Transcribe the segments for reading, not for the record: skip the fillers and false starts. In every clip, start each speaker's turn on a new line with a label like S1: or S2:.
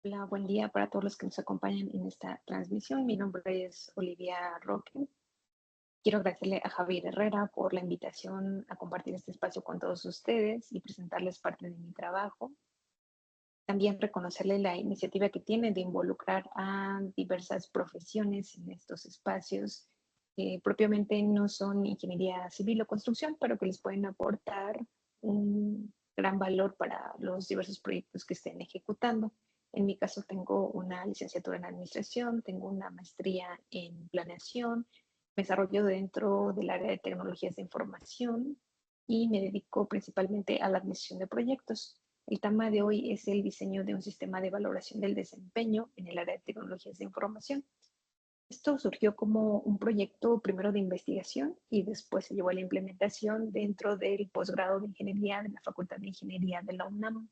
S1: Hola, buen día para todos los que nos acompañan en esta transmisión. Mi nombre es Olivia Roque. Quiero agradecerle a Javier Herrera por la invitación a compartir este espacio con todos ustedes y presentarles parte de mi trabajo. También reconocerle la iniciativa que tiene de involucrar a diversas profesiones en estos espacios que propiamente no son ingeniería civil o construcción, pero que les pueden aportar un gran valor para los diversos proyectos que estén ejecutando. En mi caso tengo una licenciatura en administración, tengo una maestría en planeación, me desarrollo dentro del área de tecnologías de información y me dedico principalmente a la administración de proyectos. El tema de hoy es el diseño de un sistema de valoración del desempeño en el área de tecnologías de información. Esto surgió como un proyecto primero de investigación y después se llevó a la implementación dentro del posgrado de ingeniería de la Facultad de Ingeniería de la UNAM.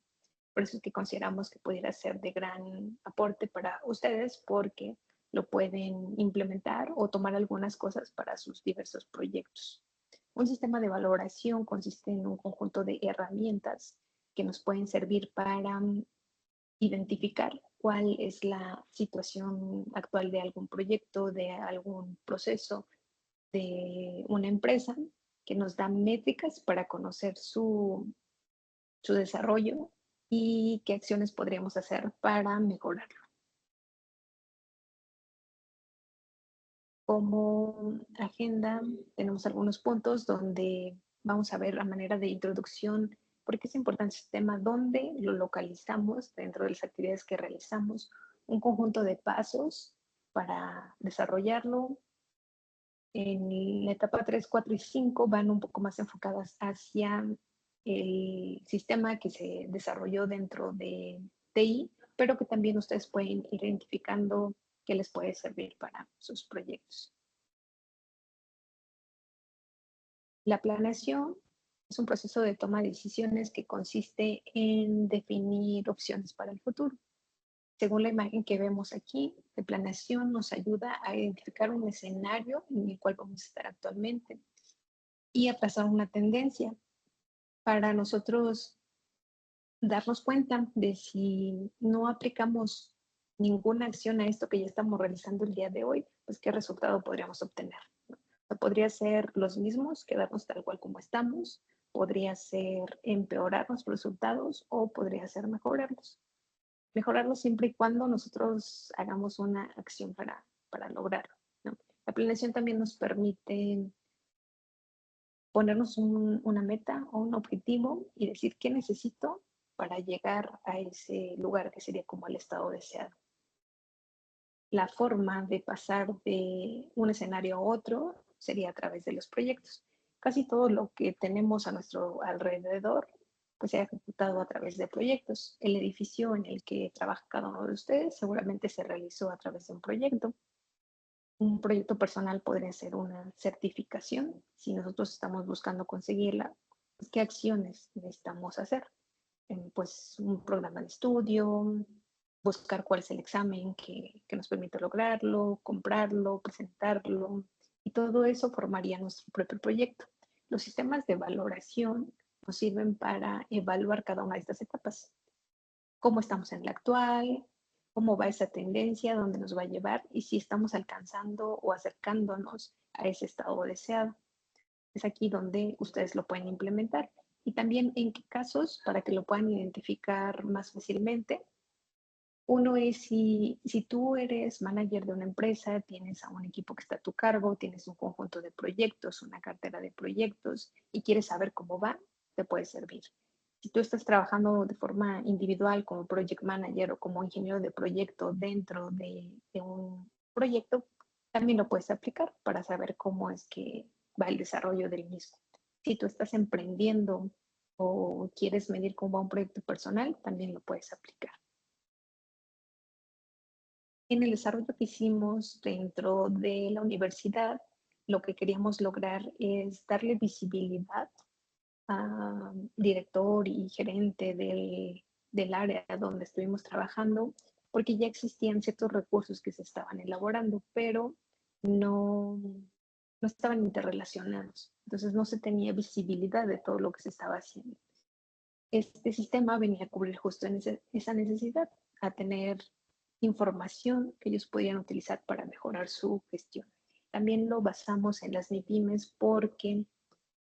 S1: Por eso es que consideramos que pudiera ser de gran aporte para ustedes porque lo pueden implementar o tomar algunas cosas para sus diversos proyectos. Un sistema de valoración consiste en un conjunto de herramientas que nos pueden servir para identificar cuál es la situación actual de algún proyecto, de algún proceso, de una empresa, que nos da métricas para conocer su desarrollo y qué acciones podríamos hacer para mejorarlo. Como agenda tenemos algunos puntos donde vamos a ver a manera de introducción por qué es importante este tema, dónde lo localizamos dentro de las actividades que realizamos, un conjunto de pasos para desarrollarlo. En la etapa 3, 4 y 5 van un poco más enfocadas hacia el sistema que se desarrolló dentro de TI, pero que también ustedes pueden ir identificando qué les puede servir para sus proyectos. La planeación es un proceso de toma de decisiones que consiste en definir opciones para el futuro. Según la imagen que vemos aquí, la planeación nos ayuda a identificar un escenario en el cual vamos a estar actualmente y a trazar una tendencia para nosotros darnos cuenta de si no aplicamos ninguna acción a esto que ya estamos realizando el día de hoy, pues qué resultado podríamos obtener. Podría ser los mismos, quedarnos tal cual como estamos, podría ser empeorar los resultados o podría ser mejorarlos. Mejorarlos siempre y cuando nosotros hagamos una acción para lograrlo, ¿no? La planeación también nos permite ponernos una meta o un objetivo y decir qué necesito para llegar a ese lugar que sería como el estado deseado. La forma de pasar de un escenario a otro sería a través de los proyectos. Casi todo lo que tenemos a nuestro alrededor pues se ha ejecutado a través de proyectos. El edificio en el que trabaja cada uno de ustedes seguramente se realizó a través de un proyecto. Un proyecto personal podría ser una certificación. Si nosotros estamos buscando conseguirla, pues, ¿qué acciones necesitamos hacer? Pues un programa de estudio, buscar cuál es el examen que nos permite lograrlo, comprarlo, presentarlo, y todo eso formaría nuestro propio proyecto. Los sistemas de valoración nos sirven para evaluar cada una de estas etapas. Cómo estamos en la actual, cómo va esa tendencia, dónde nos va a llevar y si estamos alcanzando o acercándonos a ese estado deseado. Es aquí donde ustedes lo pueden implementar. Y también en qué casos, para que lo puedan identificar más fácilmente. Uno es si tú eres manager de una empresa, tienes a un equipo que está a tu cargo, tienes un conjunto de proyectos, una cartera de proyectos y quieres saber cómo va, te puede servir. Si tú estás trabajando de forma individual como project manager o como ingeniero de proyecto dentro de un proyecto, también lo puedes aplicar para saber cómo es que va el desarrollo del mismo. Si tú estás emprendiendo o quieres medir cómo va un proyecto personal, también lo puedes aplicar. En el desarrollo que hicimos dentro de la universidad, lo que queríamos lograr es darle visibilidad a director y gerente del área donde estuvimos trabajando, porque ya existían ciertos recursos que se estaban elaborando, pero no, no estaban interrelacionados. Entonces no se tenía visibilidad de todo lo que se estaba haciendo. Este sistema venía a cubrir justo en esa necesidad. a tener información que ellos podrían utilizar para mejorar su gestión. También lo basamos en las MIPYMES porque,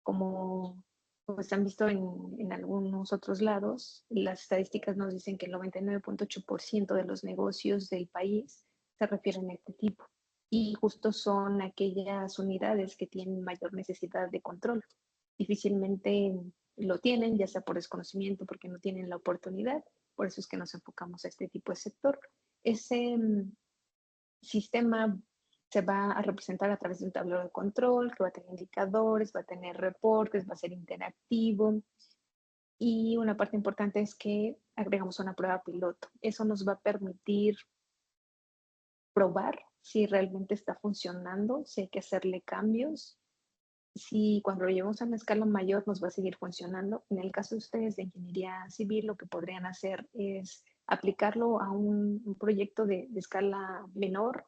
S1: como pues han visto en algunos otros lados, las estadísticas nos dicen que el 99.8% de los negocios del país se refieren a este tipo. Y justo son aquellas unidades que tienen mayor necesidad de control. Difícilmente lo tienen, ya sea por desconocimiento, porque no tienen la oportunidad. Por eso es que nos enfocamos a este tipo de sector. Ese sistema se va a representar a través de un tablero de control que va a tener indicadores, va a tener reportes, va a ser interactivo. Y una parte importante es que agregamos una prueba piloto. Eso nos va a permitir probar si realmente está funcionando, si hay que hacerle cambios, si cuando lo llevamos a una escala mayor nos va a seguir funcionando. En el caso de ustedes de ingeniería civil, lo que podrían hacer es aplicarlo a un proyecto de escala menor,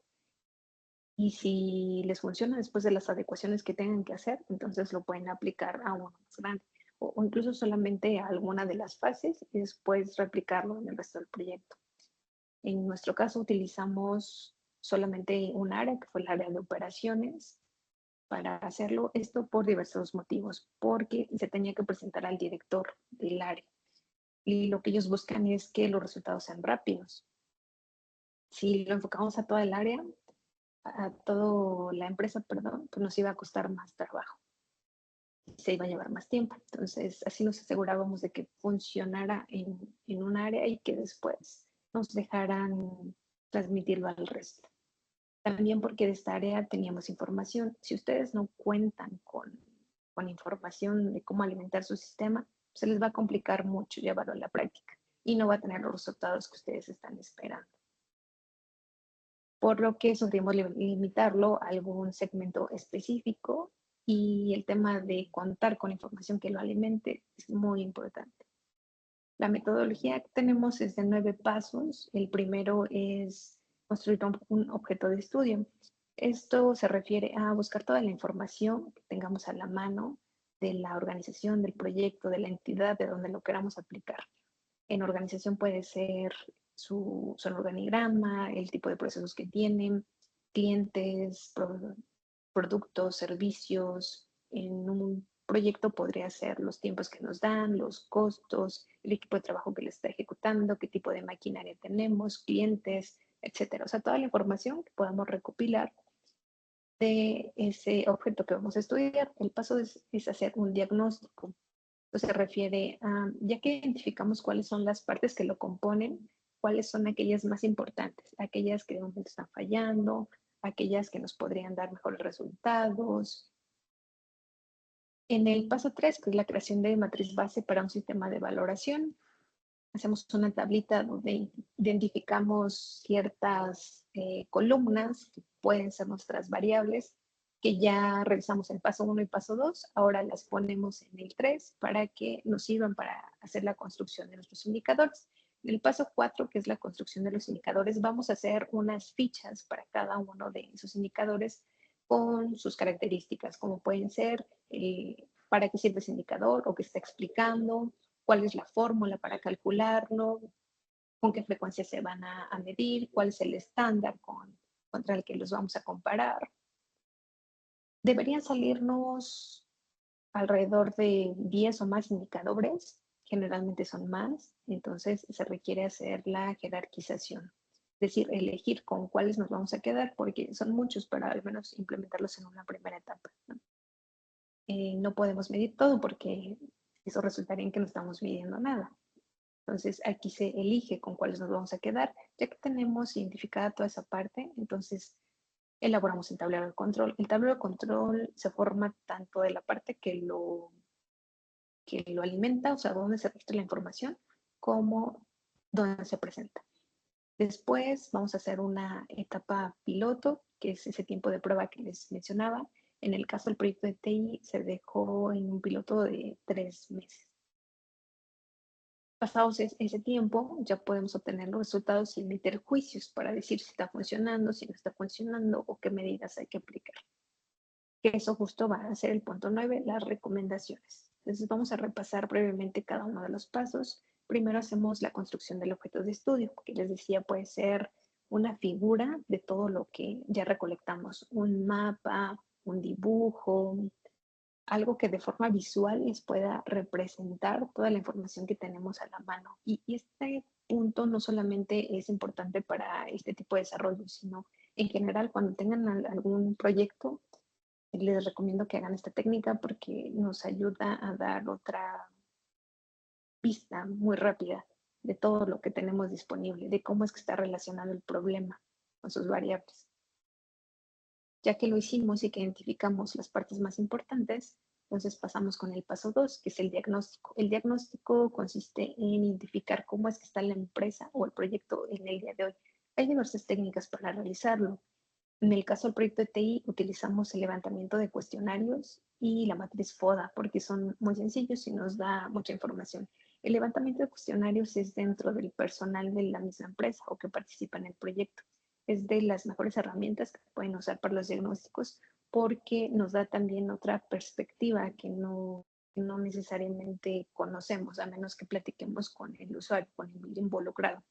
S1: y si les funciona después de las adecuaciones que tengan que hacer, entonces lo pueden aplicar a uno más grande o incluso solamente a alguna de las fases y después replicarlo en el resto del proyecto. En nuestro caso utilizamos solamente un área, que fue el área de operaciones, para hacerlo. Esto por diversos motivos, porque se tenía que presentar al director del área y lo que ellos buscan es que los resultados sean rápidos. Si lo enfocamos a toda el área, a toda la empresa, perdón, pues nos iba a costar más trabajo, se iba a llevar más tiempo. Entonces, así nos asegurábamos de que funcionara en un área y que después nos dejaran transmitirlo al resto. También porque de esta área teníamos información. Si ustedes no cuentan con información de cómo alimentar su sistema, se les va a complicar mucho llevarlo a la práctica y no va a tener los resultados que ustedes están esperando. Por lo que sugrimos limitarlo a algún segmento específico, y el tema de contar con información que lo alimente es muy importante. La metodología que tenemos es de 9 pasos. El primero es construir un objeto de estudio. Esto se refiere a buscar toda la información que tengamos a la mano de la organización, del proyecto, de la entidad, de donde lo queramos aplicar. En organización puede ser su organigrama, el tipo de procesos que tienen, clientes, productos, servicios. En un proyecto podría ser los tiempos que nos dan, los costos, el equipo de trabajo que le está ejecutando, qué tipo de maquinaria tenemos, clientes, etcétera. O sea, toda la información que podamos recopilar de ese objeto que vamos a estudiar. El paso es hacer un diagnóstico. Se refiere a, ya que identificamos cuáles son las partes que lo componen, cuáles son aquellas más importantes, aquellas que de momento están fallando, aquellas que nos podrían dar mejores resultados. En el paso 3, que es la creación de matriz base para un sistema de valoración, hacemos una tablita donde identificamos ciertas columnas que pueden ser nuestras variables, que ya revisamos el paso 1 y paso 2, ahora las ponemos en el 3 para que nos sirvan para hacer la construcción de nuestros indicadores. En el paso 4, que es la construcción de los indicadores, vamos a hacer unas fichas para cada uno de esos indicadores con sus características, como pueden ser para qué sirve ese indicador o qué está explicando, cuál es la fórmula para calcularlo, con qué frecuencia se van a medir, cuál es el estándar contra el que los vamos a comparar. Deberían salirnos alrededor de 10 o más indicadores, generalmente son más, entonces se requiere hacer la jerarquización, es decir, elegir con cuáles nos vamos a quedar, porque son muchos para al menos implementarlos en una primera etapa, ¿no? No podemos medir todo porque eso resultaría en que no estamos midiendo nada. Entonces aquí se elige con cuáles nos vamos a quedar. Ya que tenemos identificada toda esa parte, entonces elaboramos el tablero de control. El tablero de control se forma tanto de la parte que lo alimenta, o sea, donde se registra la información, como donde se presenta. Después vamos a hacer una etapa piloto, que es ese tiempo de prueba que les mencionaba. En el caso del proyecto de TI se dejó en un piloto de 3 meses. Pasados ese tiempo, ya podemos obtener los resultados y emitir juicios para decir si está funcionando, si no está funcionando o qué medidas hay que aplicar. Que eso justo va a ser el punto 9, las recomendaciones. Entonces vamos a repasar brevemente cada uno de los pasos. Primero hacemos la construcción del objeto de estudio, que les decía puede ser una figura de todo lo que ya recolectamos, un mapa, un dibujo, algo que de forma visual les pueda representar toda la información que tenemos a la mano. Y este punto no solamente es importante para este tipo de desarrollo, sino en general cuando tengan algún proyecto, les recomiendo que hagan esta técnica porque nos ayuda a dar otra vista muy rápida de todo lo que tenemos disponible, de cómo es que está relacionado el problema con sus variables. Ya que lo hicimos y que identificamos las partes más importantes, entonces pasamos con el paso 2, que es el diagnóstico. El diagnóstico consiste en identificar cómo es que está la empresa o el proyecto en el día de hoy. Hay diversas técnicas para realizarlo. En el caso del proyecto de TI, utilizamos el levantamiento de cuestionarios y la matriz FODA, porque son muy sencillos y nos da mucha información. El levantamiento de cuestionarios es dentro del personal de la misma empresa o que participa en el proyecto. Es de las mejores herramientas que pueden usar para los diagnósticos porque nos da también otra perspectiva que no necesariamente conocemos, a menos que platiquemos con el usuario, con el involucrado.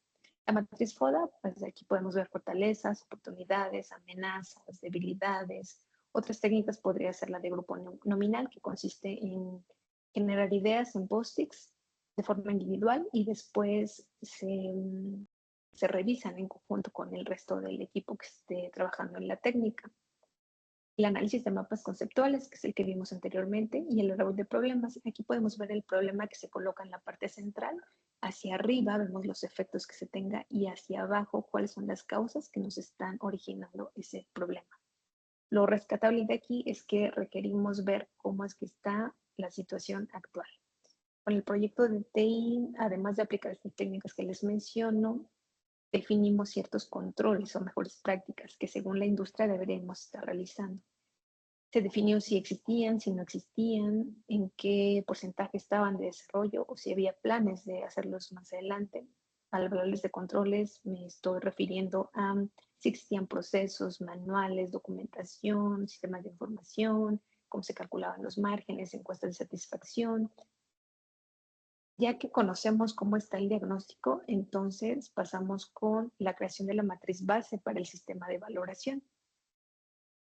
S1: La matriz FODA, pues aquí podemos ver fortalezas, oportunidades, amenazas, debilidades. Otras técnicas podría ser la de grupo nominal, que consiste en generar ideas en post-its de forma individual y después se revisan en conjunto con el resto del equipo que esté trabajando en la técnica. El análisis de mapas conceptuales, que es el que vimos anteriormente, y el árbol de problemas. Aquí podemos ver el problema que se coloca en la parte central. Hacia arriba vemos los efectos que se tenga y hacia abajo cuáles son las causas que nos están originando ese problema. Lo rescatable de aquí es que requerimos ver cómo es que está la situación actual. Con el proyecto de TI, además de aplicar estas técnicas que les menciono, definimos ciertos controles o mejores prácticas que según la industria deberíamos estar realizando. Se definió si existían, si no existían, en qué porcentaje estaban de desarrollo o si había planes de hacerlos más adelante. Al hablarles de controles me estoy refiriendo a si existían procesos, manuales, documentación, sistemas de información, cómo se calculaban los márgenes, encuestas de satisfacción. Ya que conocemos cómo está el diagnóstico, entonces pasamos con la creación de la matriz base para el sistema de valoración.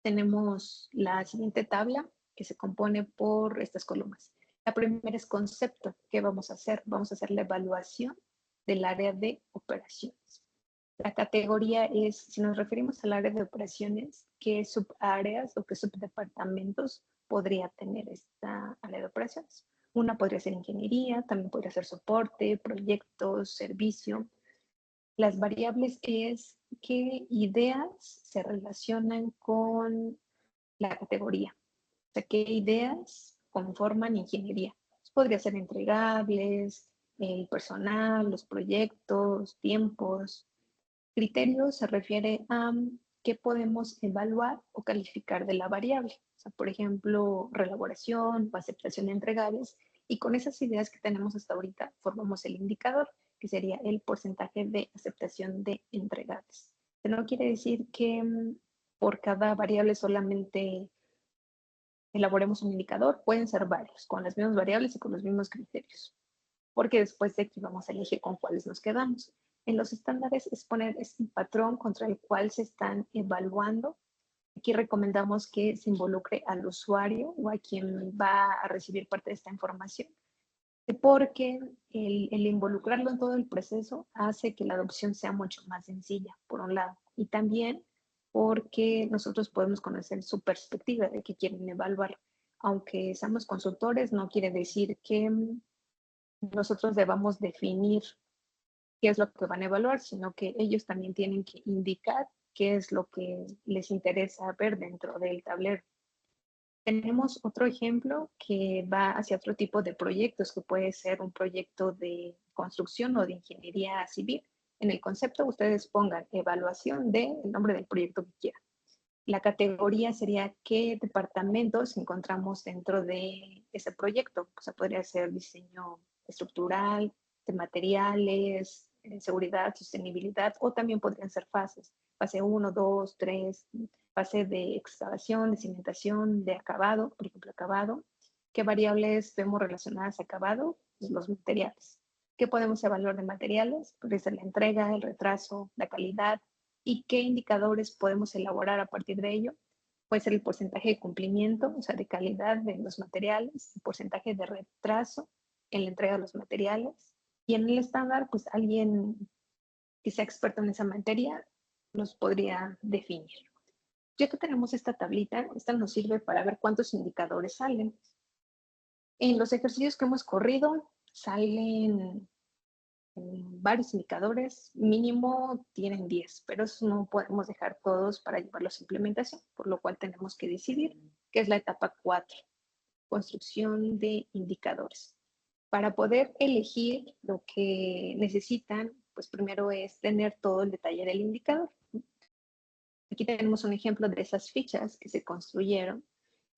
S1: Tenemos la siguiente tabla que se compone por estas columnas. La primera es concepto. ¿Qué vamos a hacer? Vamos a hacer la evaluación del área de operaciones. La categoría es, si nos referimos al área de operaciones, ¿qué subáreas o qué subdepartamentos podría tener esta área de operaciones? Una podría ser ingeniería, también podría ser soporte, proyectos, servicio. Las variables es qué ideas se relacionan con la categoría. O sea, qué ideas conforman ingeniería. Podría ser entregables, el personal, los proyectos, tiempos. Criterios se refiere a qué podemos evaluar o calificar de la variable. O sea, por ejemplo, reelaboración o aceptación de entregables. Y con esas ideas que tenemos hasta ahorita, formamos el indicador, que sería el porcentaje de aceptación de entregables. Pero no quiere decir que por cada variable solamente elaboremos un indicador, pueden ser varios, con las mismas variables y con los mismos criterios, porque después de aquí vamos a elegir con cuáles nos quedamos. En los estándares es poner este patrón contra el cual se están evaluando. Aquí recomendamos que se involucre al usuario o a quien va a recibir parte de esta información, porque el involucrarlo en todo el proceso hace que la adopción sea mucho más sencilla, por un lado, y también porque nosotros podemos conocer su perspectiva de qué quieren evaluar. Aunque seamos consultores, no quiere decir que nosotros debamos definir qué es lo que van a evaluar, sino que ellos también tienen que indicar qué es lo que les interesa ver dentro del tablero. Tenemos otro ejemplo que va hacia otro tipo de proyectos, que puede ser un proyecto de construcción o de ingeniería civil. En el concepto ustedes pongan evaluación de el nombre del proyecto que quieran. La categoría sería qué departamentos encontramos dentro de ese proyecto. O sea, podría ser diseño estructural, de materiales, seguridad, sostenibilidad, o también podrían ser fases. Fase 1, 2, 3, fase de excavación, de cimentación, de acabado, por ejemplo, acabado. ¿Qué variables vemos relacionadas a acabado? Pues los materiales. ¿Qué podemos evaluar de materiales? Pues la entrega, el retraso, la calidad y qué indicadores podemos elaborar a partir de ello. Puede ser el porcentaje de cumplimiento, o sea, de calidad de los materiales, el porcentaje de retraso en la entrega de los materiales. Y en el estándar, pues alguien que sea experto en esa materia nos podría definir. Ya que tenemos esta tablita, esta nos sirve para ver cuántos indicadores salen. En los ejercicios que hemos corrido, salen varios indicadores, mínimo tienen 10, pero eso no podemos dejar todos para llevarlos a implementación, por lo cual tenemos que decidir qué es la etapa 4, construcción de indicadores. Para poder elegir lo que necesitan, pues primero es tener todo el detalle del indicador. Aquí tenemos un ejemplo de esas fichas que se construyeron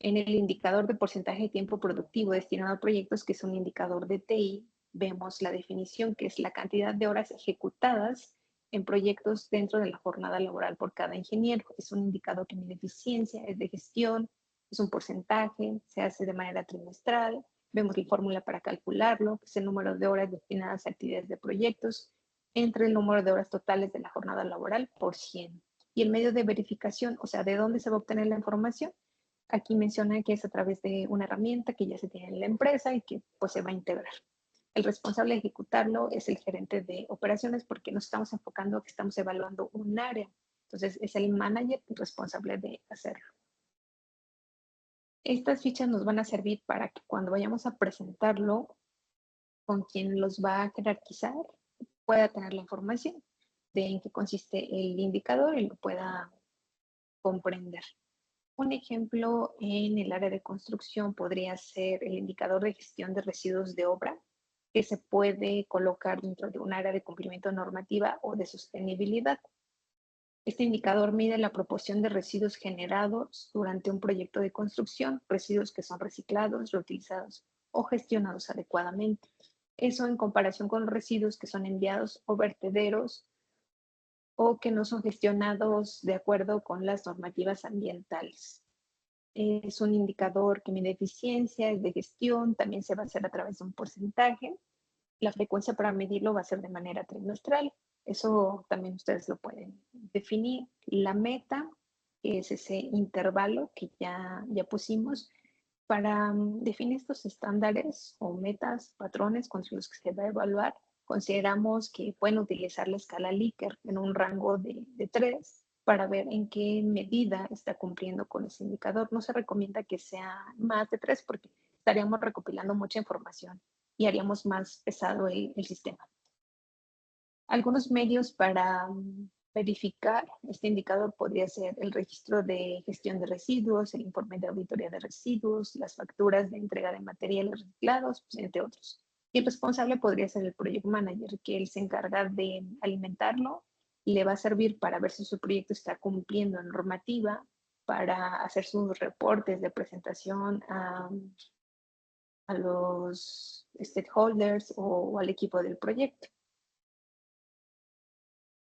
S1: en el indicador de porcentaje de tiempo productivo destinado a proyectos, que es un indicador de TI. Vemos la definición, que es la cantidad de horas ejecutadas en proyectos dentro de la jornada laboral por cada ingeniero. Es un indicador que mide eficiencia, es de gestión, es un porcentaje, se hace de manera trimestral. Vemos la fórmula para calcularlo, que es el número de horas destinadas a actividades de proyectos entre el número de horas totales de la jornada laboral por 100. Y el medio de verificación, o sea, ¿de dónde se va a obtener la información? Aquí menciona que es a través de una herramienta que ya se tiene en la empresa y que pues se va a integrar. El responsable de ejecutarlo es el gerente de operaciones, porque nos estamos enfocando que estamos evaluando un área. Entonces es el manager responsable de hacerlo. Estas fichas nos van a servir para que cuando vayamos a presentarlo con quien los va a jerarquizar pueda tener la información de en qué consiste el indicador y lo pueda comprender. Un ejemplo en el área de construcción podría ser el indicador de gestión de residuos de obra, que se puede colocar dentro de un área de cumplimiento normativa o de sostenibilidad. Este indicador mide la proporción de residuos generados durante un proyecto de construcción, residuos que son reciclados, reutilizados o gestionados adecuadamente. Eso en comparación con los residuos que son enviados o vertederos o que no son gestionados de acuerdo con las normativas ambientales. Es un indicador que mide eficiencia, es de gestión, también se va a hacer a través de un porcentaje. La frecuencia para medirlo va a ser de manera trimestral. Eso también ustedes lo pueden definir. La meta, que es ese intervalo que ya pusimos, para definir estos estándares o metas, patrones con los que se va a evaluar, consideramos que pueden utilizar la escala Likert en un rango de 3 para ver en qué medida está cumpliendo con ese indicador. No se recomienda que sea más de 3 porque estaríamos recopilando mucha información y haríamos más pesado el sistema. Algunos medios para verificar este indicador podría ser el registro de gestión de residuos, el informe de auditoría de residuos, las facturas de entrega de materiales reciclados, pues, entre otros. Y el responsable podría ser el project manager, que él se encarga de alimentarlo y le va a servir para ver si su proyecto está cumpliendo normativa, para hacer sus reportes de presentación a los stakeholders o al equipo del proyecto.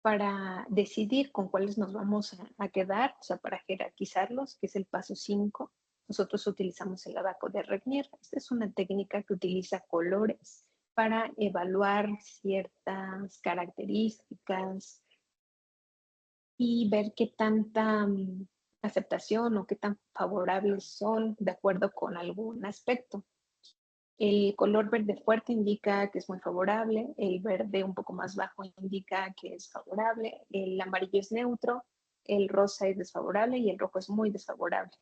S1: Para decidir con cuáles nos vamos a quedar, o sea, para jerarquizarlos, que es el paso 5, nosotros utilizamos el abaco de Regnier. Esta es una técnica que utiliza colores para evaluar ciertas características y ver qué tanta aceptación o qué tan favorables son de acuerdo con algún aspecto. El color verde fuerte indica que es muy favorable, el verde un poco más bajo indica que es favorable, el amarillo es neutro, el rosa es desfavorable y el rojo es muy desfavorable.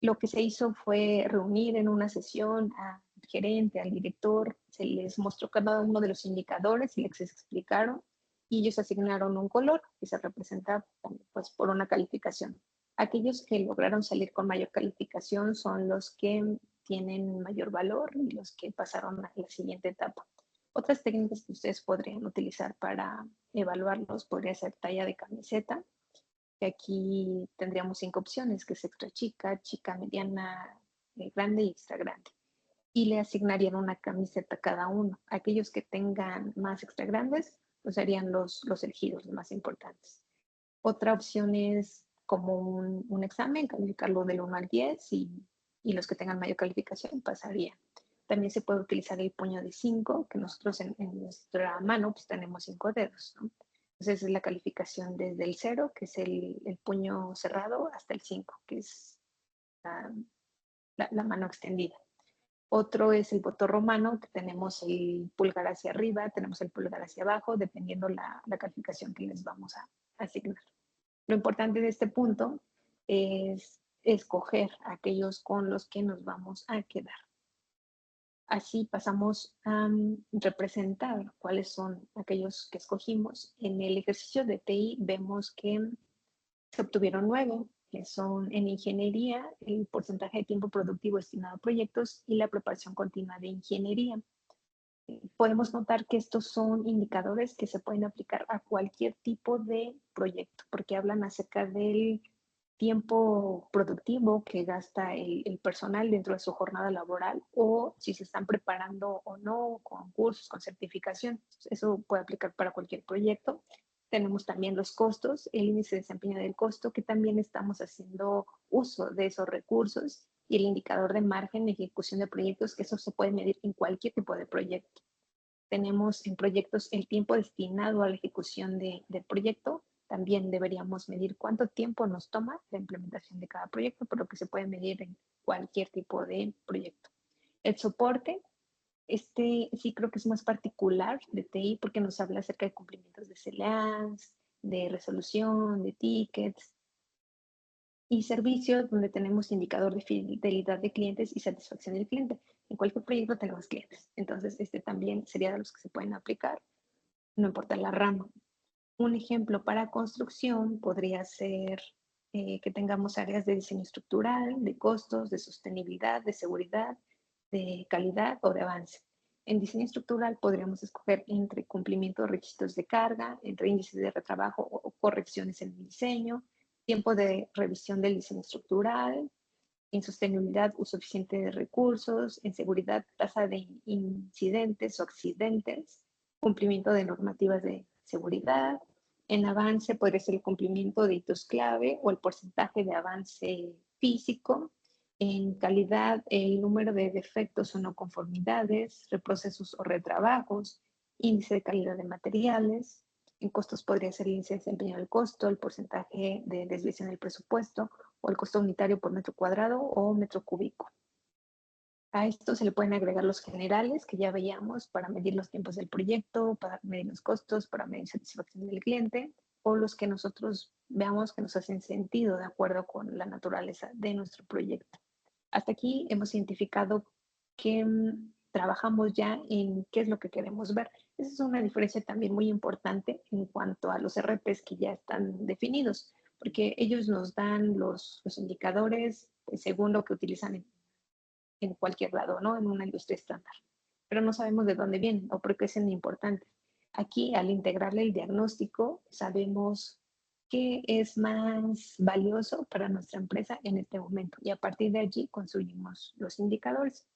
S1: Lo que se hizo fue reunir en una sesión al gerente, al director, se les mostró cada uno de los indicadores y les explicaron y ellos asignaron un color que se representa pues, por una calificación. Aquellos que lograron salir con mayor calificación son los que tienen mayor valor y los que pasaron a la siguiente etapa. Otras técnicas que ustedes podrían utilizar para evaluarlos podría ser talla de camiseta, que aquí tendríamos 5 opciones, que es extra chica, chica mediana, grande y extra grande. Y le asignarían una camiseta a cada uno. Aquellos que tengan más extra grandes, pues serían los elegidos, los más importantes. Otra opción es como un examen, calificarlo del 1 al 10 y los que tengan mayor calificación pasarían. También se puede utilizar el puño de 5, que nosotros en nuestra mano pues tenemos 5 dedos, ¿no? Entonces es la calificación desde el 0, que es el puño cerrado, hasta el 5, que es la mano extendida. Otro es el botón romano, que tenemos el pulgar hacia arriba, tenemos el pulgar hacia abajo, dependiendo la calificación que les vamos a asignar. Lo importante de este punto es escoger aquellos con los que nos vamos a quedar. Así pasamos a representar cuáles son aquellos que escogimos. En el ejercicio de TI vemos que se obtuvieron 9, que son en ingeniería, el porcentaje de tiempo productivo destinado a proyectos y la preparación continua de ingeniería. Podemos notar que estos son indicadores que se pueden aplicar a cualquier tipo de proyecto, porque hablan acerca del tiempo productivo que gasta el personal dentro de su jornada laboral, o si se están preparando o no con cursos, con certificación. Eso puede aplicar para cualquier proyecto. Tenemos también los costos, el índice de desempeño del costo, que también estamos haciendo uso de esos recursos, y el indicador de margen de ejecución de proyectos, que eso se puede medir en cualquier tipo de proyecto. Tenemos en proyectos el tiempo destinado a la ejecución del proyecto. También deberíamos medir cuánto tiempo nos toma la implementación de cada proyecto, por lo que se puede medir en cualquier tipo de proyecto. El soporte, este sí creo que es más particular de TI, porque nos habla acerca de cumplimientos de CLAs, de resolución, de tickets, y servicios donde tenemos indicador de fidelidad de clientes y satisfacción del cliente. En cualquier proyecto tenemos clientes, entonces este también sería de los que se pueden aplicar, no importa la rama. Un ejemplo para construcción podría ser que tengamos áreas de diseño estructural, de costos, de sostenibilidad, de seguridad, de calidad o de avance. En diseño estructural podríamos escoger entre cumplimiento de requisitos de carga, entre índices de retrabajo o correcciones en el diseño, tiempo de revisión del diseño estructural, en sostenibilidad, uso eficiente de recursos, en seguridad, tasa de incidentes o accidentes, cumplimiento de normativas de seguridad. En avance podría ser el cumplimiento de hitos clave o el porcentaje de avance físico. En calidad, el número de defectos o no conformidades, reprocesos o retrabajos, índice de calidad de materiales. En costos podría ser el índice de desempeño del costo, el porcentaje de desviación del presupuesto, o el costo unitario por metro cuadrado o metro cúbico. A esto se le pueden agregar los generales que ya veíamos para medir los tiempos del proyecto, para medir los costos, para medir satisfacción del cliente, o los que nosotros veamos que nos hacen sentido de acuerdo con la naturaleza de nuestro proyecto. Hasta aquí hemos identificado que trabajamos ya en qué es lo que queremos ver. Esa es una diferencia también muy importante en cuanto a los RPs que ya están definidos, porque ellos nos dan los indicadores según lo que utilizan en cualquier lado, ¿no? En una industria estándar. Pero no sabemos de dónde vienen o por qué son importantes. Aquí, al integrarle el diagnóstico, sabemos qué es más valioso para nuestra empresa en este momento, y a partir de allí construimos los indicadores.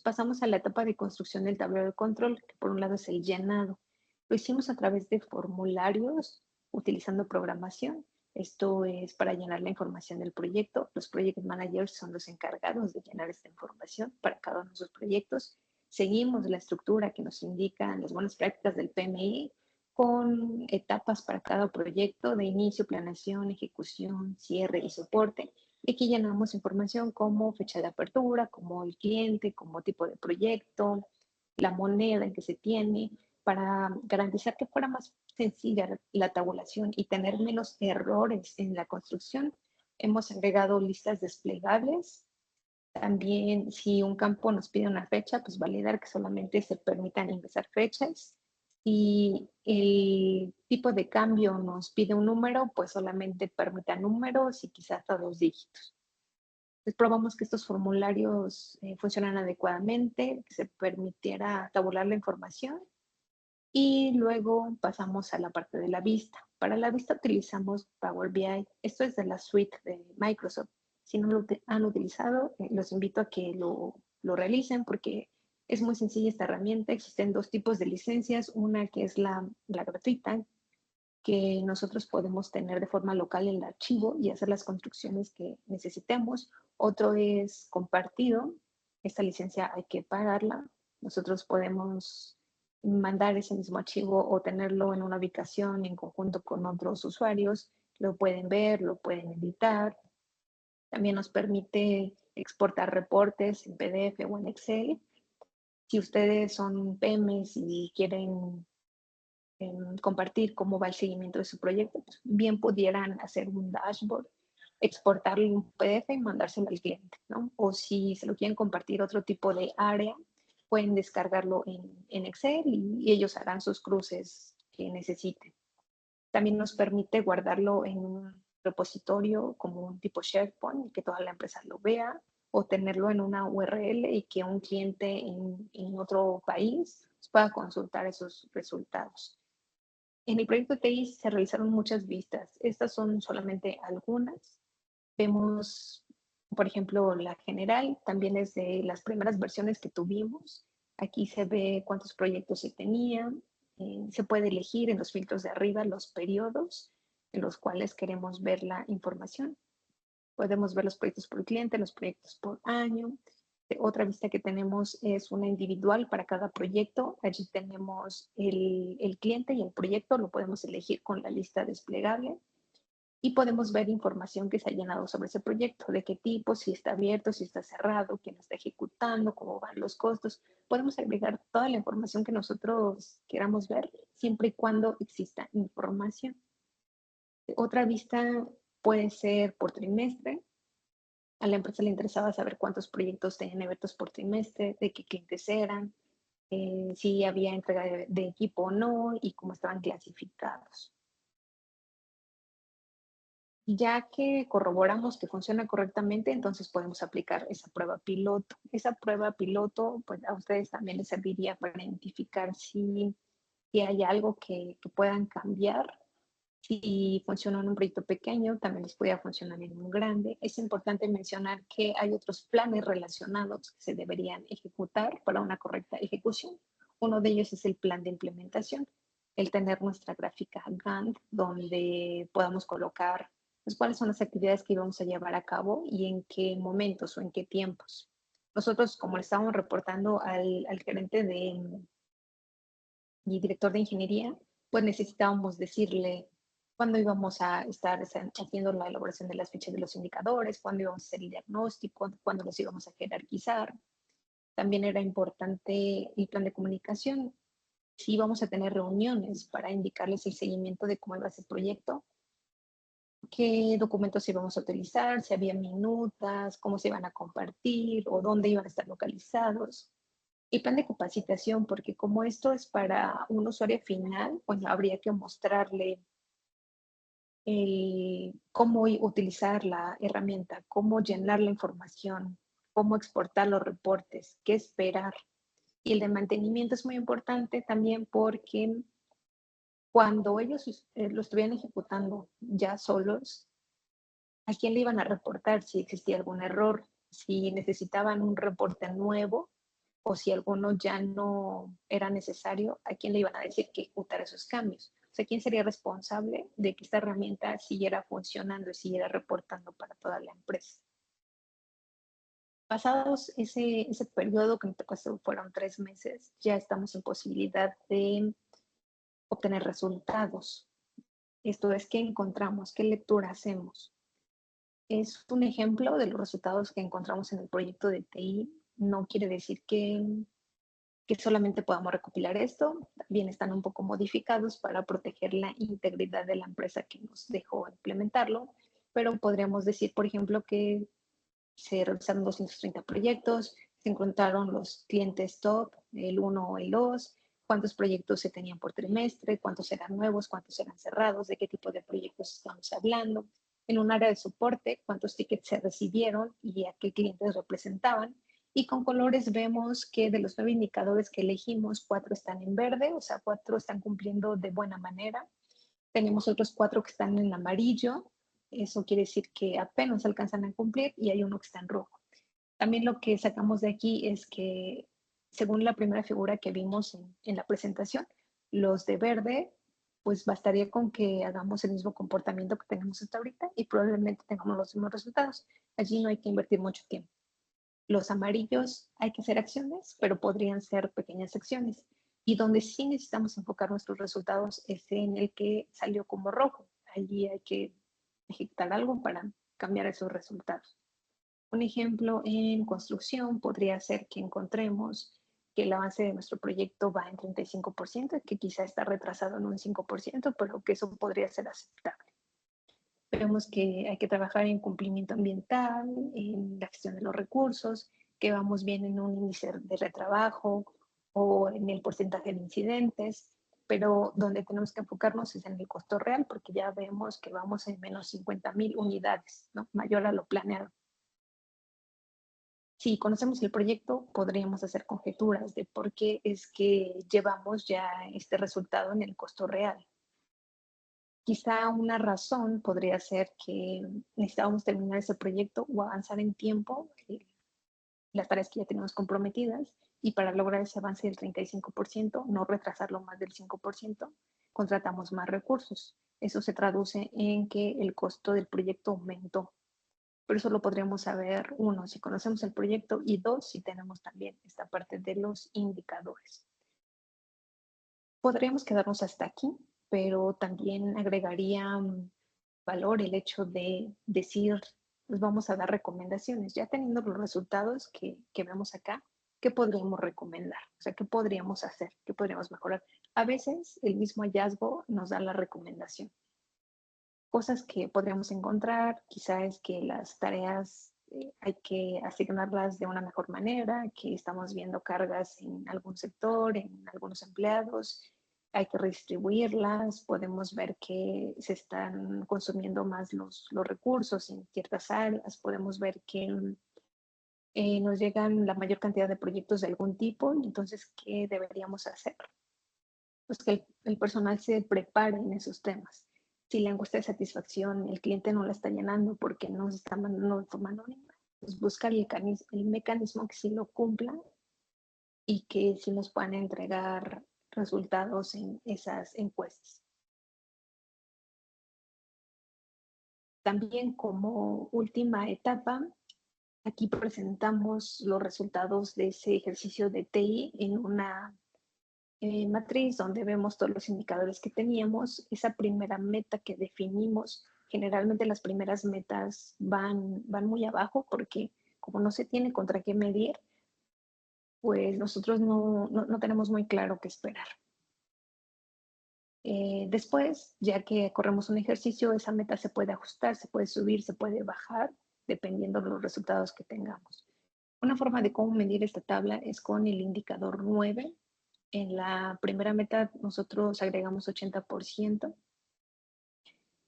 S1: Pasamos a la etapa de construcción del tablero de control, que por un lado es el llenado. Lo hicimos a través de formularios utilizando programación. Esto es para llenar la información del proyecto. Los project managers son los encargados de llenar esta información para cada uno de sus proyectos. Seguimos la estructura que nos indican las buenas prácticas del PMI, con etapas para cada proyecto de inicio, planeación, ejecución, cierre y soporte. Y aquí llenamos información como fecha de apertura, como el cliente, como tipo de proyecto, la moneda en que se tiene, para garantizar que fuera más sencilla la tabulación y tener menos errores en la construcción. Hemos agregado listas desplegables. También, si un campo nos pide una fecha, pues validar que solamente se permitan ingresar fechas. Si el tipo de cambio nos pide un número, pues solamente permita números y quizás hasta 2 dígitos. Entonces probamos que estos formularios funcionan adecuadamente, que se permitiera tabular la información, y luego pasamos a la parte de la vista. Para la vista utilizamos Power BI. Esto es de la suite de Microsoft. Si no lo han utilizado, los invito a que lo realicen, porque es muy sencilla esta herramienta. Existen dos tipos de licencias. Una que es la gratuita, que nosotros podemos tener de forma local el archivo y hacer las construcciones que necesitemos. Otro es compartido, esta licencia hay que pagarla. Nosotros podemos mandar ese mismo archivo o tenerlo en una ubicación en conjunto con otros usuarios. Lo pueden ver, lo pueden editar. También nos permite exportar reportes en PDF o en Excel. Si ustedes son PEMES y quieren compartir cómo va el seguimiento de su proyecto, pues bien pudieran hacer un dashboard, exportarlo en un PDF y mandárselo al cliente, ¿no? O si se lo quieren compartir otro tipo de área, pueden descargarlo en Excel y ellos harán sus cruces que necesiten. También nos permite guardarlo en un repositorio como un tipo SharePoint, que toda la empresa lo vea, o tenerlo en una URL y que un cliente en otro país pueda consultar esos resultados. En el proyecto TI se realizaron muchas vistas. Estas son solamente algunas. Vemos, por ejemplo, la general, también es de las primeras versiones que tuvimos. Aquí se ve cuántos proyectos se tenían. Se puede elegir en los filtros de arriba los periodos en los cuales queremos ver la información. Podemos ver los proyectos por cliente, los proyectos por año. Otra vista que tenemos es una individual para cada proyecto. Allí tenemos el cliente y el proyecto, lo podemos elegir con la lista desplegable y podemos ver información que se ha llenado sobre ese proyecto, de qué tipo, si está abierto, si está cerrado, quién está ejecutando, cómo van los costos. Podemos agregar toda la información que nosotros queramos ver, siempre y cuando exista información. Otra vista puede ser por trimestre. A la empresa le interesaba saber cuántos proyectos tenían abiertos por trimestre, de qué clientes eran, si había entrega de equipo o no y cómo estaban clasificados. Ya que corroboramos que funciona correctamente, entonces podemos aplicar esa prueba piloto. Esa prueba piloto, pues a ustedes también les serviría para identificar si hay algo que puedan cambiar. Si funciona en un proyecto pequeño, también les puede funcionar en un grande. Es importante mencionar que hay otros planes relacionados que se deberían ejecutar para una correcta ejecución. Uno de ellos es el plan de implementación, el tener nuestra gráfica Gantt, donde podamos colocar pues, cuáles son las actividades que íbamos a llevar a cabo y en qué momentos o en qué tiempos. Nosotros, como le estábamos reportando al gerente y director de ingeniería, pues necesitábamos decirle cuándo íbamos a estar haciendo la elaboración de las fichas de los indicadores, cuándo íbamos a hacer el diagnóstico, cuándo los íbamos a jerarquizar. También era importante el plan de comunicación. Si íbamos a tener reuniones para indicarles el seguimiento de cómo iba ese proyecto, qué documentos íbamos a utilizar, si había minutas, cómo se iban a compartir o dónde iban a estar localizados. Y plan de capacitación, porque como esto es para un usuario final, bueno, habría que mostrarle cómo utilizar la herramienta, cómo llenar la información, cómo exportar los reportes, qué esperar. Y el de mantenimiento es muy importante también porque cuando ellos lo estuvieran ejecutando ya solos, ¿a quién le iban a reportar si existía algún error? Si necesitaban un reporte nuevo, o si alguno ya no era necesario, ¿a quién le iban a decir que ejecutara esos cambios? O sea, ¿quién sería responsable de que esta herramienta siguiera funcionando y siguiera reportando para toda la empresa? Pasados ese periodo, que en este caso fueron 3 meses, ya estamos en posibilidad de obtener resultados. Esto es, ¿qué encontramos? ¿Qué lectura hacemos? Es un ejemplo de los resultados que encontramos en el proyecto de TI. No quiere decir que solamente podamos recopilar esto, también están un poco modificados para proteger la integridad de la empresa que nos dejó implementarlo, pero podríamos decir, por ejemplo, que se realizaron 230 proyectos, se encontraron los clientes top, el 1 o el 2, cuántos proyectos se tenían por trimestre, cuántos eran nuevos, cuántos eran cerrados, de qué tipo de proyectos estamos hablando. En un área de soporte, cuántos tickets se recibieron y a qué clientes representaban. Y con colores vemos que de los 9 indicadores que elegimos, 4 están en verde, o sea, 4 están cumpliendo de buena manera. Tenemos otros 4 que están en amarillo, eso quiere decir que apenas alcanzan a cumplir y hay uno que está en rojo. También lo que sacamos de aquí es que, según la primera figura que vimos en la presentación, los de verde, pues bastaría con que hagamos el mismo comportamiento que tenemos hasta ahorita y probablemente tengamos los mismos resultados. Allí no hay que invertir mucho tiempo. Los amarillos hay que hacer acciones, pero podrían ser pequeñas acciones. Y donde sí necesitamos enfocar nuestros resultados es en el que salió como rojo. Allí hay que ejecutar algo para cambiar esos resultados. Un ejemplo en construcción podría ser que encontremos que el avance de nuestro proyecto va en 35%, que quizá está retrasado en un 5%, pero que eso podría ser aceptable. Vemos que hay que trabajar en cumplimiento ambiental, en la gestión de los recursos, que vamos bien en un índice de retrabajo o en el porcentaje de incidentes, pero donde tenemos que enfocarnos es en el costo real, porque ya vemos que vamos en menos 50,000 unidades, ¿no? Mayor a lo planeado. Si conocemos el proyecto, podríamos hacer conjeturas de por qué es que llevamos ya este resultado en el costo real. Quizá una razón podría ser que necesitábamos terminar ese proyecto o avanzar en tiempo, las tareas que ya tenemos comprometidas, y para lograr ese avance del 35%, no retrasarlo más del 5%, contratamos más recursos. Eso se traduce en que el costo del proyecto aumentó. Pero eso lo podríamos saber, uno, si conocemos el proyecto, y dos, si tenemos también esta parte de los indicadores. Podríamos quedarnos hasta aquí, pero también agregaría valor el hecho de decir, pues vamos a dar recomendaciones. Ya teniendo los resultados que vemos acá, ¿qué podríamos recomendar? O sea, ¿qué podríamos hacer? ¿Qué podríamos mejorar? A veces el mismo hallazgo nos da la recomendación. Cosas que podríamos encontrar, quizá es que las tareas hay que asignarlas de una mejor manera, que estamos viendo cargas en algún sector, en algunos empleados, hay que redistribuirlas, podemos ver que se están consumiendo más los recursos en ciertas áreas, podemos ver que nos llegan la mayor cantidad de proyectos de algún tipo, y entonces, ¿qué deberíamos hacer? Pues que el personal se prepare en esos temas. Si la encuesta de satisfacción el cliente no la está llenando porque no se está mandando de forma anónima, pues buscar el mecanismo que sí lo cumpla y que sí nos puedan entregar resultados en esas encuestas. También como última etapa, aquí presentamos los resultados de ese ejercicio de TI en una matriz donde vemos todos los indicadores que teníamos. Esa primera meta que definimos, generalmente las primeras metas van muy abajo porque como no se tiene contra qué medir, pues nosotros no tenemos muy claro qué esperar. Después, ya que corremos un ejercicio, esa meta se puede ajustar, se puede subir, se puede bajar, dependiendo de los resultados que tengamos. Una forma de cómo medir esta tabla es con el indicador 9. En la primera meta nosotros agregamos 80%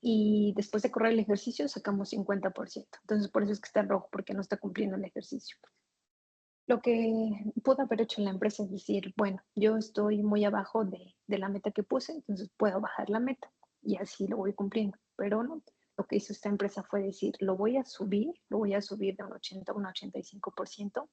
S1: y después de correr el ejercicio sacamos 50%. Entonces por eso es que está en rojo, porque no está cumpliendo el ejercicio. Lo que pudo haber hecho la empresa es decir, bueno, yo estoy muy abajo de la meta que puse, entonces puedo bajar la meta y así lo voy cumpliendo. Pero no, lo que hizo esta empresa fue decir, lo voy a subir de un 80 a un 85%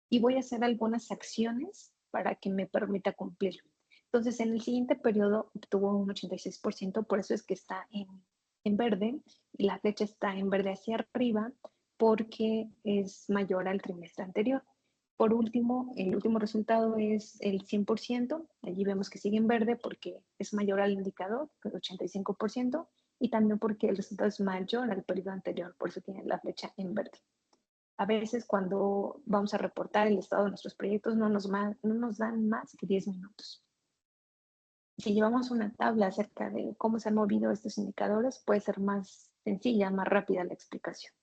S1: y voy a hacer algunas acciones para que me permita cumplirlo. Entonces, en el siguiente periodo obtuvo un 86%, por eso es que está en verde, y la flecha está en verde hacia arriba, porque es mayor al trimestre anterior. Por último, el último resultado es el 100%, allí vemos que sigue en verde porque es mayor al indicador, el 85%, y también porque el resultado es mayor al periodo anterior, por eso tiene la flecha en verde. A veces cuando vamos a reportar el estado de nuestros proyectos no nos dan más que 10 minutos. Si llevamos una tabla acerca de cómo se han movido estos indicadores, puede ser más sencilla, más rápida la explicación.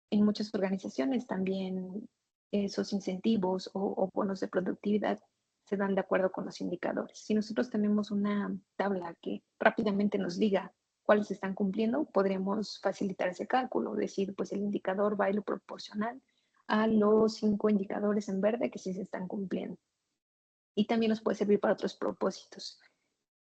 S1: En muchas organizaciones también esos incentivos o bonos de productividad se dan de acuerdo con los indicadores. Si nosotros tenemos una tabla que rápidamente nos diga cuáles se están cumpliendo, podremos facilitar ese cálculo, decir, pues el indicador va a ir proporcional a los 5 indicadores en verde que sí se están cumpliendo. Y también nos puede servir para otros propósitos.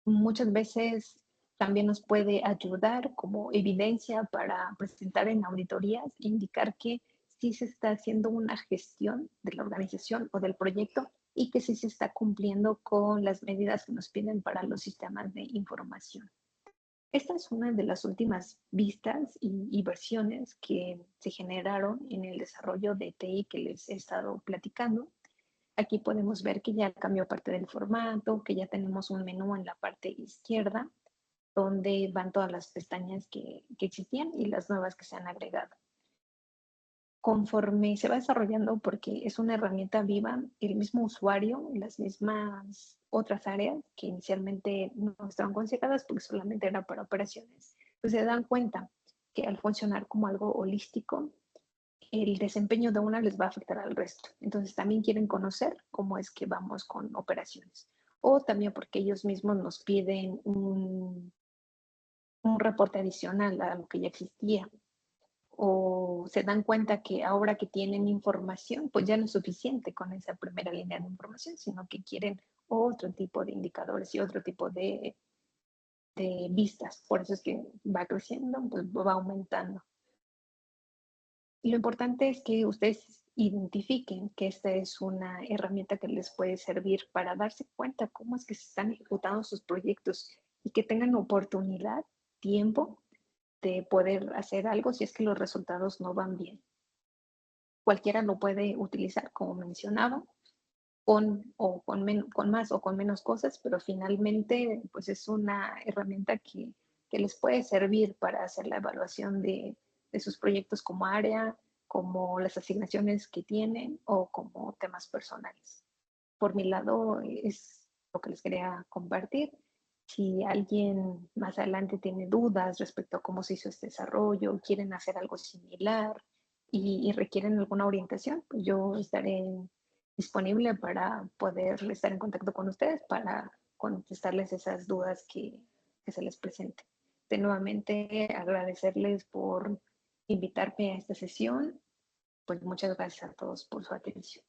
S1: Muchas veces también nos puede ayudar como evidencia para presentar en auditorías e indicar que sí se está haciendo una gestión de la organización o del proyecto y que sí se está cumpliendo con las medidas que nos piden para los sistemas de información. Esta es una de las últimas vistas y versiones que se generaron en el desarrollo de TI que les he estado platicando. Aquí podemos ver que ya cambió parte del formato, que ya tenemos un menú en la parte izquierda, donde van todas las pestañas que existían y las nuevas que se han agregado. Conforme se va desarrollando, porque es una herramienta viva, el mismo usuario, las mismas otras áreas que inicialmente no estaban consideradas porque solamente era para operaciones, pues se dan cuenta que al funcionar como algo holístico, el desempeño de una les va a afectar al resto. Entonces también quieren conocer cómo es que vamos con operaciones. O también porque ellos mismos nos piden un reporte adicional a lo que ya existía. O se dan cuenta que ahora que tienen información, pues ya no es suficiente con esa primera línea de información, sino que quieren otro tipo de indicadores y otro tipo de vistas. Por eso es que va creciendo, pues va aumentando. Y lo importante es que ustedes identifiquen que esta es una herramienta que les puede servir para darse cuenta cómo es que se están ejecutando sus proyectos y que tengan oportunidad, tiempo de poder hacer algo si es que los resultados no van bien. Cualquiera lo puede utilizar, como mencionaba, con más o con menos cosas, pero finalmente pues es una herramienta que les puede servir para hacer la evaluación de sus proyectos como área, como las asignaciones que tienen o como temas personales. Por mi lado es lo que les quería compartir. Si alguien más adelante tiene dudas respecto a cómo se hizo este desarrollo, quieren hacer algo similar y requieren alguna orientación, pues yo estaré disponible para poder estar en contacto con ustedes para contestarles esas dudas que se les presente. De nuevamente agradecerles por invitarme a esta sesión. Pues muchas gracias a todos por su atención.